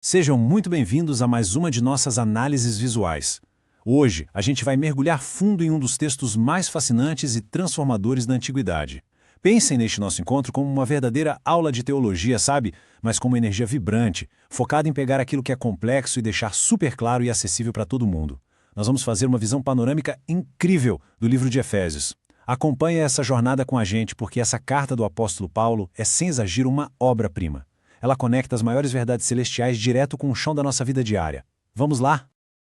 Sejam muito bem-vindos a mais uma de nossas análises visuais. Hoje, a gente vai mergulhar fundo em um dos textos mais fascinantes e transformadores da antiguidade. Pensem neste nosso encontro como uma verdadeira aula de teologia, sabe? Mas com uma energia vibrante, focada em pegar aquilo que é complexo e deixar super claro e acessível para todo mundo. Nós vamos fazer uma visão panorâmica incrível do livro de Efésios. Acompanhe essa jornada com a gente, porque essa carta do apóstolo Paulo é, sem exagero, uma obra-prima. Ela conecta as maiores verdades celestiais direto com o chão da nossa vida diária. Vamos lá?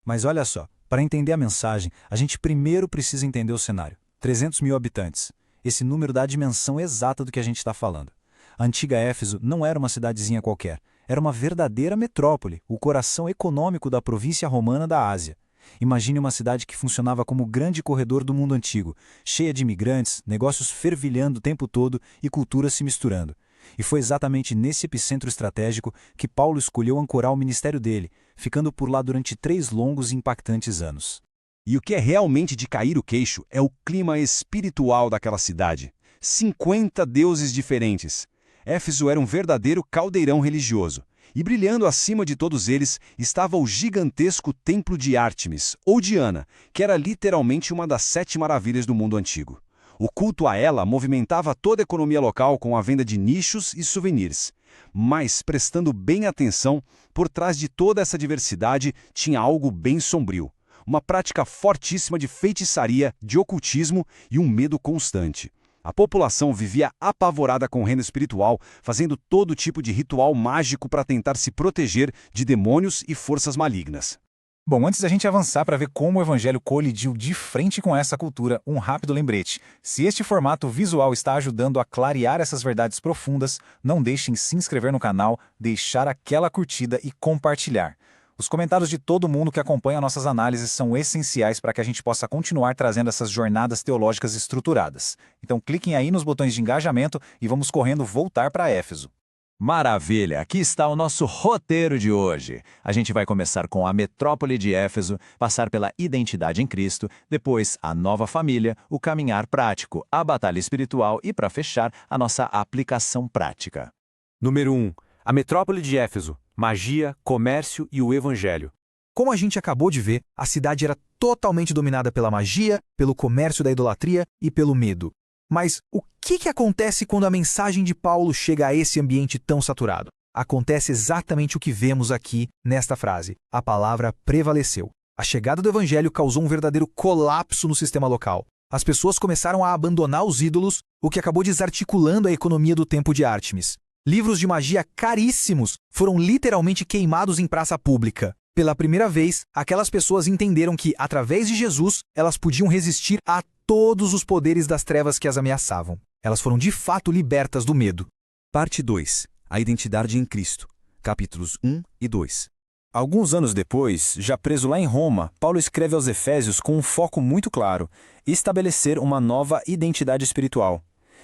Mas olha só, para entender a mensagem, a gente primeiro precisa entender o cenário. 300 mil habitantes. Esse número dá a dimensão exata do que a gente está falando. A antiga Éfeso não era uma cidadezinha qualquer. Era uma verdadeira metrópole, o coração econômico da província romana da Ásia. Imagine uma cidade que funcionava como o grande corredor do mundo antigo, cheia de imigrantes, negócios fervilhando o tempo todo e culturas se misturando. E foi exatamente nesse epicentro estratégico que Paulo escolheu ancorar o ministério dele, ficando por lá durante 3 longos e impactantes anos. E o que é realmente de cair o queixo é o clima espiritual daquela cidade. 50 deuses diferentes. Éfeso era um verdadeiro caldeirão religioso. E brilhando acima de todos eles estava o gigantesco templo de Ártemis, ou Diana, que era literalmente uma das 7 maravilhas do mundo antigo. O culto a ela movimentava toda a economia local com a venda de nichos e souvenirs. Mas, prestando bem atenção, por trás de toda essa diversidade tinha algo bem sombrio. Uma prática fortíssima de feitiçaria, de ocultismo e um medo constante. A população vivia apavorada com o reino espiritual, fazendo todo tipo de ritual mágico para tentar se proteger de demônios e forças malignas. Bom, antes da gente avançar para ver como o evangelho colidiu de frente com essa cultura, um rápido lembrete. Se este formato visual está ajudando a clarear essas verdades profundas, não deixem de se inscrever no canal, deixar aquela curtida e compartilhar. Os comentários de todo mundo que acompanha nossas análises são essenciais para que a gente possa continuar trazendo essas jornadas teológicas estruturadas. Então cliquem aí nos botões de engajamento e vamos correndo voltar para Éfeso. Maravilha! Aqui está o nosso roteiro de hoje. A gente vai começar com a metrópole de Éfeso, passar pela identidade em Cristo, depois a nova família, o caminhar prático, a batalha espiritual e, para fechar, a nossa aplicação prática. Número 1. A metrópole de Éfeso. Magia, comércio e o evangelho. Como a gente acabou de ver, a cidade era totalmente dominada pela magia, pelo comércio da idolatria e pelo medo. Mas o que acontece quando a mensagem de Paulo chega a esse ambiente tão saturado? Acontece exatamente o que vemos aqui nesta frase. A palavra prevaleceu. A chegada do evangelho causou um verdadeiro colapso no sistema local. As pessoas começaram a abandonar os ídolos, o que acabou desarticulando a economia do templo de Ártemis. Livros de magia caríssimos foram literalmente queimados em praça pública. Pela primeira vez, aquelas pessoas entenderam que, através de Jesus, elas podiam resistir a todos os poderes das trevas que as ameaçavam. Elas foram de fato libertas do medo. Parte 2. A identidade em Cristo. Capítulos 1 e 2. Alguns anos depois, já preso lá em Roma, Paulo escreve aos Efésios com um foco muito claro: estabelecer uma nova identidade espiritual.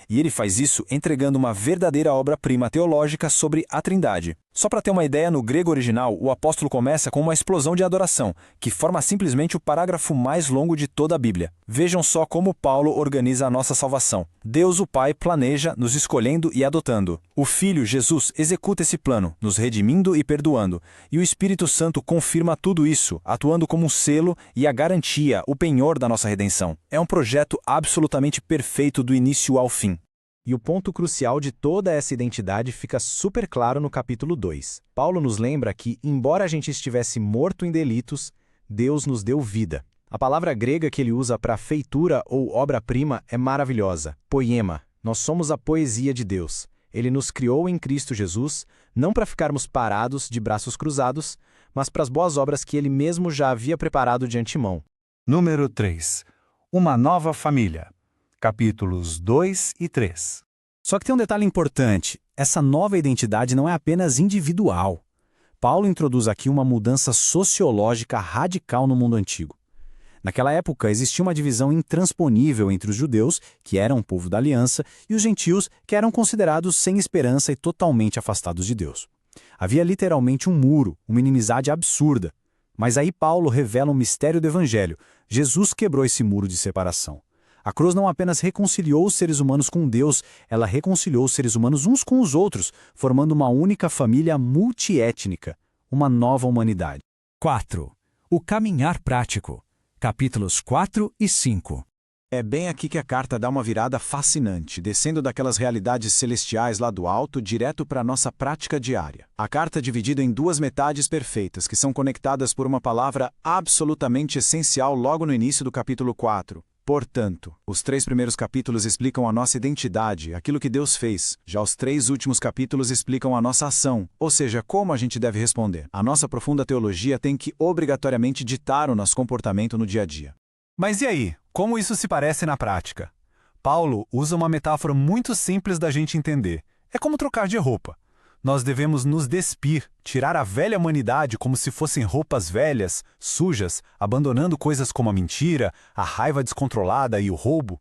E ele faz isso entregando uma verdadeira obra-prima teológica sobre a Trindade. Só para ter uma ideia, no grego original, o apóstolo começa com uma explosão de adoração, que forma simplesmente o parágrafo mais longo de toda a Bíblia. Vejam só como Paulo organiza a nossa salvação. Deus, o Pai, planeja, nos escolhendo e adotando. O Filho, Jesus, executa esse plano, nos redimindo e perdoando. E o Espírito Santo confirma tudo isso, atuando como um selo e a garantia, o penhor da nossa redenção. É um projeto absolutamente perfeito do início ao fim. E o ponto crucial de toda essa identidade fica super claro no capítulo 2. Paulo nos lembra que, embora a gente estivesse morto em delitos, Deus nos deu vida. A palavra grega que ele usa para feitura ou obra-prima é maravilhosa, poema. Nós somos a poesia de Deus. Ele nos criou em Cristo Jesus, não para ficarmos parados de braços cruzados, mas para as boas obras que ele mesmo já havia preparado de antemão. Número 3. Uma nova família. Capítulos 2 e 3. Só que tem um detalhe importante: essa nova identidade não é apenas individual. Paulo introduz aqui uma mudança sociológica radical no mundo antigo. Naquela época, existia uma divisão intransponível entre os judeus, que eram o povo da aliança, e os gentios, que eram considerados sem esperança e totalmente afastados de Deus. Havia literalmente um muro, uma inimizade absurda. Mas aí Paulo revela um mistério do evangelho. Jesus quebrou esse muro de separação. A cruz não apenas reconciliou os seres humanos com Deus, ela reconciliou os seres humanos uns com os outros, formando uma única família multiétnica. uma nova humanidade. 4. O caminhar prático. Capítulos 4 e 5. É bem aqui que a carta dá uma virada fascinante, descendo daquelas realidades celestiais lá do alto direto para a nossa prática diária. A carta é dividida em duas metades perfeitas, que são conectadas por uma palavra absolutamente essencial logo no início do capítulo 4. Portanto, os 3 primeiros capítulos explicam a nossa identidade, aquilo que Deus fez. Já os 3 últimos capítulos explicam a nossa ação, ou seja, como a gente deve responder. A nossa profunda teologia tem que obrigatoriamente ditar o nosso comportamento no dia a dia. Mas e aí? Como isso se parece na prática? Paulo usa uma metáfora muito simples da gente entender. É como trocar de roupa. Nós devemos nos despir, tirar a velha humanidade como se fossem roupas velhas, sujas, abandonando coisas como a mentira, a raiva descontrolada e o roubo.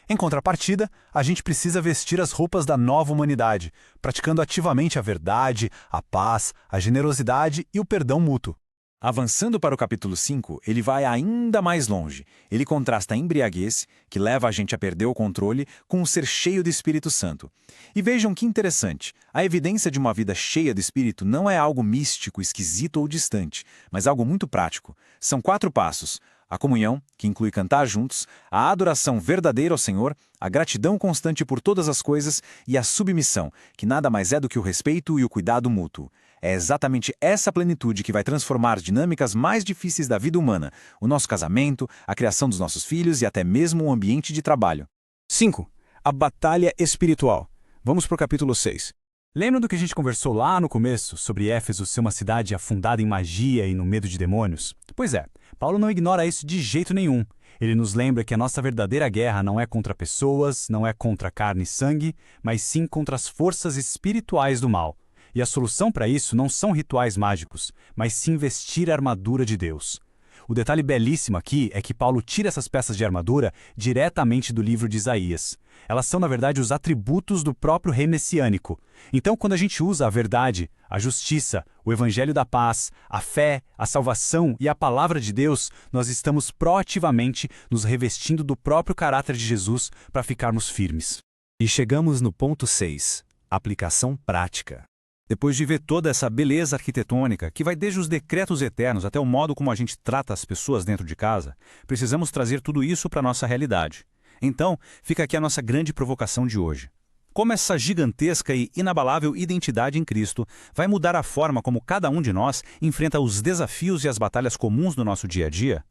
Em contrapartida, a gente precisa vestir as roupas da nova humanidade, praticando ativamente a verdade, a paz, a generosidade e o perdão mútuo. Avançando para o capítulo 5, ele vai ainda mais longe. Ele contrasta a embriaguez, que leva a gente a perder o controle, com o ser cheio do Espírito Santo. E vejam que interessante, a evidência de uma vida cheia do Espírito não é algo místico, esquisito ou distante, mas algo muito prático. São 4 passos: a comunhão, que inclui cantar juntos, a adoração verdadeira ao Senhor, a gratidão constante por todas as coisas e a submissão, que nada mais é do que o respeito e o cuidado mútuo. É exatamente essa plenitude que vai transformar as dinâmicas mais difíceis da vida humana, o nosso casamento, a criação dos nossos filhos e até mesmo o ambiente de trabalho. 5. A batalha espiritual. Vamos para o capítulo 6. Lembram do que a gente conversou lá no começo sobre Éfeso ser uma cidade afundada em magia e no medo de demônios? Pois é, Paulo não ignora isso de jeito nenhum. Ele nos lembra que a nossa verdadeira guerra não é contra pessoas, não é contra carne e sangue, mas sim contra as forças espirituais do mal. E a solução para isso não são rituais mágicos, mas sim vestir a armadura de Deus. O detalhe belíssimo aqui é que Paulo tira essas peças de armadura diretamente do livro de Isaías. Elas são, na verdade, os atributos do próprio rei messiânico. Então, quando a gente usa a verdade, a justiça, o evangelho da paz, a fé, a salvação e a palavra de Deus, nós estamos proativamente nos revestindo do próprio caráter de Jesus para ficarmos firmes. E chegamos no ponto 6, aplicação prática. Depois de ver toda essa beleza arquitetônica, que vai desde os decretos eternos até o modo como a gente trata as pessoas dentro de casa, precisamos trazer tudo isso para a nossa realidade. Então, fica aqui a nossa grande provocação de hoje. Como essa gigantesca e inabalável identidade em Cristo vai mudar a forma como cada um de nós enfrenta os desafios e as batalhas comuns do nosso dia a dia?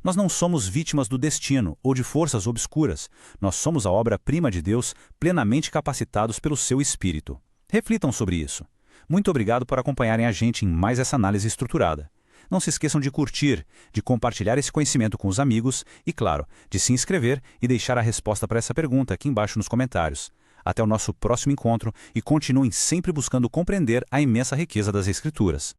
Nós não somos vítimas do destino ou de forças obscuras. Nós somos a obra-prima de Deus, plenamente capacitados pelo seu Espírito. Reflitam sobre isso. Muito obrigado por acompanharem a gente em mais essa análise estruturada. Não se esqueçam de curtir, de compartilhar esse conhecimento com os amigos e, claro, de se inscrever e deixar a resposta para essa pergunta aqui embaixo nos comentários. Até o nosso próximo encontro e continuem sempre buscando compreender a imensa riqueza das Escrituras.